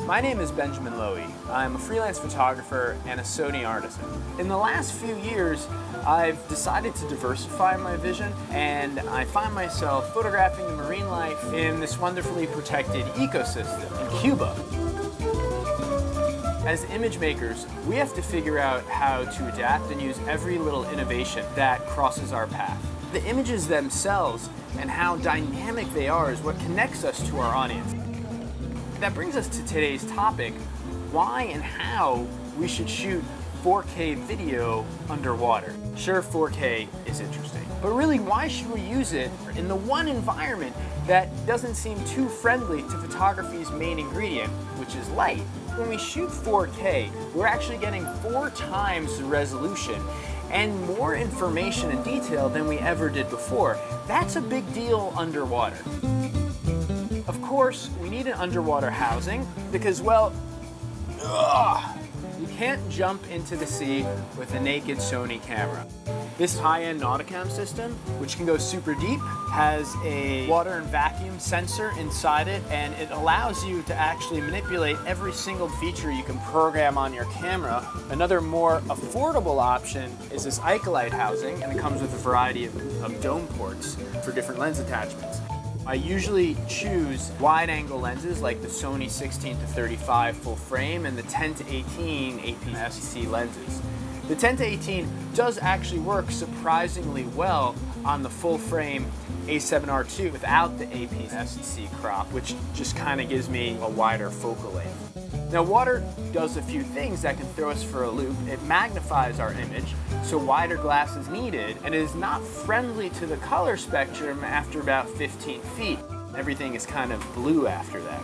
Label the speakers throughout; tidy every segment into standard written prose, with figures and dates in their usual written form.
Speaker 1: My name is Benjamin Lowy. I'm a freelance photographer and a Sony artisan. In the last few years, I've decided to diversify my vision, and I find myself photographing the marine life in this wonderfully protected ecosystem in Cuba. As image makers, we have to figure out how to adapt and use every little innovation that crosses our path. The images themselves and how dynamic they are is what connects us to our audience. That brings us to today's topic, why and how we should shoot 4K video underwater. Sure, 4K is interesting, but really why should we use it in the one environment that doesn't seem too friendly to photography's main ingredient, which is light? When we shoot 4K, we're actually getting 4 times the resolution and more information and detail than we ever did before. That's a big deal underwater. Of course, we need an underwater housing because, well, you can't jump into the sea with a naked Sony camera. This high-end Nauticam system, which can go super deep, has a water and vacuum sensor inside it, and it allows you to actually manipulate every single feature you can program on your camera. Another more affordable option is this Icolite housing, and it comes with a variety of dome ports for different lens attachments. I usually choose wide-angle lenses like the Sony 16 to 35 full frame and the 10 to 18 APS-C lenses. The 10 to 18 does actually work surprisingly well on the full frame A7R2 without the APS-C crop, which just kind of gives me a wider focal length. Now, water does a few things that can throw us for a loop. It magnifies our image, so wider glass is needed, and it is not friendly to the color spectrum after about 15 feet. Everything is kind of blue after that.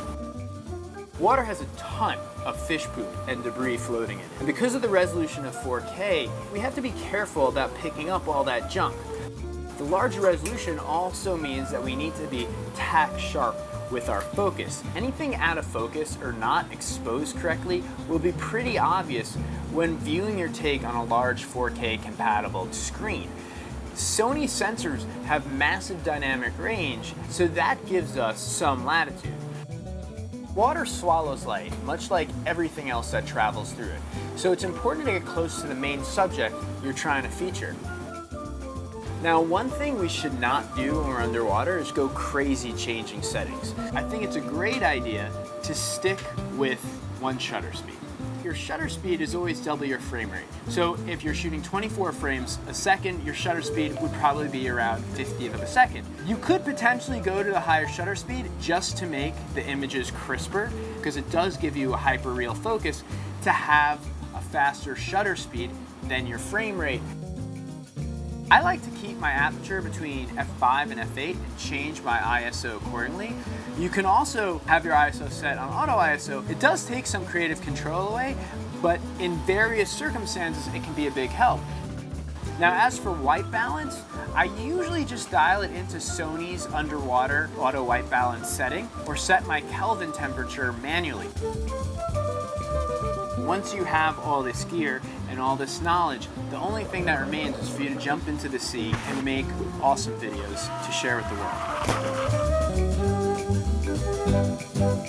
Speaker 1: Water has a ton of fish poop and debris floating in it. And because of the resolution of 4K, we have to be careful about picking up all that junk. The larger resolution also means that we need to be tack sharp with our focus. Anything out of focus or not exposed correctly will be pretty obvious when viewing your take on a large 4K compatible screen. Sony sensors have massive dynamic range, so that gives us some latitude. Water swallows light, much like everything else that travels through it, so it's important to get close to the main subject you're trying to feature. Now, one thing we should not do when we're underwater is go crazy changing settings. I think it's a great idea to stick with one shutter speed. Your shutter speed is always double your frame rate. So if you're shooting 24 frames a second, your shutter speed would probably be around 50th of a second. You could potentially go to the higher shutter speed just to make the images crisper, because it does give you a hyper-real focus to have a faster shutter speed than your frame rate. I like to keep my aperture between f5 and f8 and change my ISO accordingly. You can also have your ISO set on auto ISO. It does take some creative control away, but in various circumstances it can be a big help. Now, as for white balance, I usually just dial it into Sony's underwater auto white balance setting or set my Kelvin temperature manually. Once you have all this gear and all this knowledge, the only thing that remains is for you to jump into the sea and make awesome videos to share with the world.